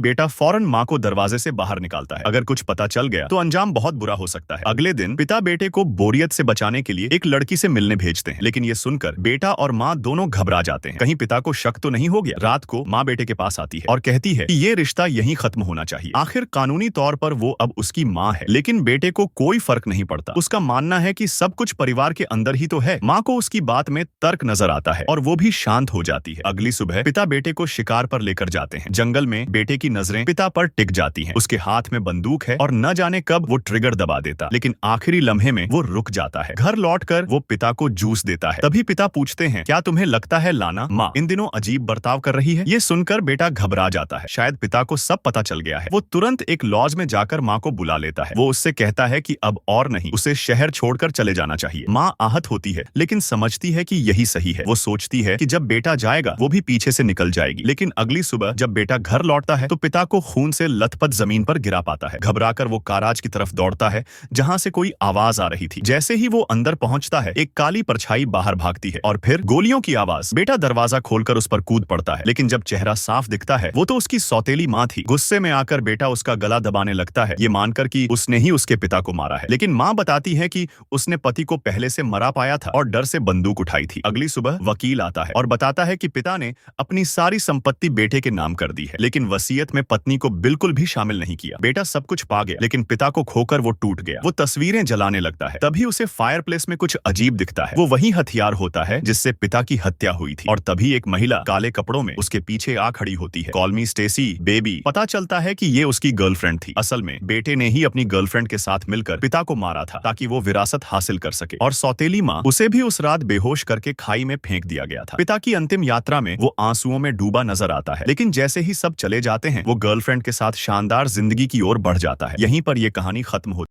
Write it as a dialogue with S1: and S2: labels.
S1: बेटा फौरन माँ को दरवाजे से बाहर निकालता है। अगर कुछ पता चल गया तो अंजाम बहुत बुरा हो सकता है। अगले दिन पिता बेटे को बोरियत से बचाने के लिए एक लड़की से मिलने भेजते हैं, लेकिन ये सुनकर बेटा और माँ दोनों घबरा जाते हैं। कहीं पिता को शक तो नहीं हो गया। रात को माँ बेटे के पास आती है और कहती है कि ये रिश्ता यहीं खत्म होना चाहिए। आखिर कानूनी तौर पर वो अब उसकी माँ है, लेकिन बेटे को कोई फर्क नहीं पड़ता। उसका मानना है कि सब कुछ परिवार के अंदर ही तो है। माँ को उसकी बात में तर्क नजर आता है और वो भी शांत हो जाती है। अगली सुबह पिता बेटे को शिकार पर लेकर जाते हैं। जंगल में बेटे की नजरें पिता पर टिक जाती हैं। उसके हाथ में बंदूक है और न जाने कब वो ट्रिगर दबा देता, लेकिन आखिरी लम्हे में वो रुक जाता है। घर लौटकर वो पिता को जूस देता है। तभी पिता पूछते हैं, क्या तुम्हें लगता है लाना माँ इन दिनों अजीब बर्ताव कर रही है? ये सुनकर बेटा घबरा जाता है। शायद पिता को सब पता चल गया है। वो तुरंत एक लॉज में जाकर माँ को बुला लेता है। वो उससे कहता है कि अब और नहीं, उसे शहर छोड़कर चले जाना चाहिए। माँ आहत होती है, लेकिन समझती है कि यही सही है। वो सोचती है कि जब बेटा जाएगा वो भी पीछे से निकल जाएगी। लेकिन अगली सुबह जब बेटा घर लौटता है तो पिता को खून से लथपथ जमीन पर गिरा पाता है। घबराकर वो काराज की तरफ दौड़ता है जहाँ से कोई आवाज आ रही थी। जैसे ही वो अंदर पहुंचता है एक काली परछाई बाहर भागती है और फिर गोलियों की आवाज। बेटा दरवाजा खोलकर उस पर कूद पड़ता है, लेकिन जब चेहरा साफ दिखता है वो तो उसकी सौतेली माँ थी। गुस्से में आकर बेटा उसका गला दबाने लगता है, ये मानकर कि उसने ही उसके पिता को मारा है। लेकिन माँ बताती है कि उसने पति को पहले से मरा पाया था और डर से बंदूक उठाई थी। अगली सुबह वकील आता है और बताता है कि पिता ने अपनी सारी संपत्ति बेटे के नाम कर दी है, लेकिन वसीयत में पत्नी को बिल्कुल भी शामिल नहीं किया। बेटा सब कुछ पा गया, लेकिन पिता को खोकर वो टूट गया। वो तस्वीरें जलाने लगता है। तभी उसे फायरप्लेस में कुछ अजीब दिखता है। वो वही हथियार होता है जिससे पिता की हत्या हुई थी। और तभी एक महिला काले कपड़ों में उसके पीछे आ खड़ी होती है। Call me Stacy baby. पता चलता है कि ये उसकी गर्लफ्रेंड थी। असल में बेटे ने ही अपनी गर्लफ्रेंड के साथ मिलकर पिता को मारा था ताकि वो विरासत हासिल कर सके। और सौतेली माँ उसे भी उस रात बेहोश करके खाई में फेंक दिया गया था। पिता की अंतिम यात्रा में वो आंसुओं में डूबा नजर आता है, लेकिन जैसे ही सब चले जाते हैं वो गर्लफ्रेंड के साथ शानदार जिंदगी की ओर बढ़ जाता है। यहीं पर यह कहानी खत्म होती है।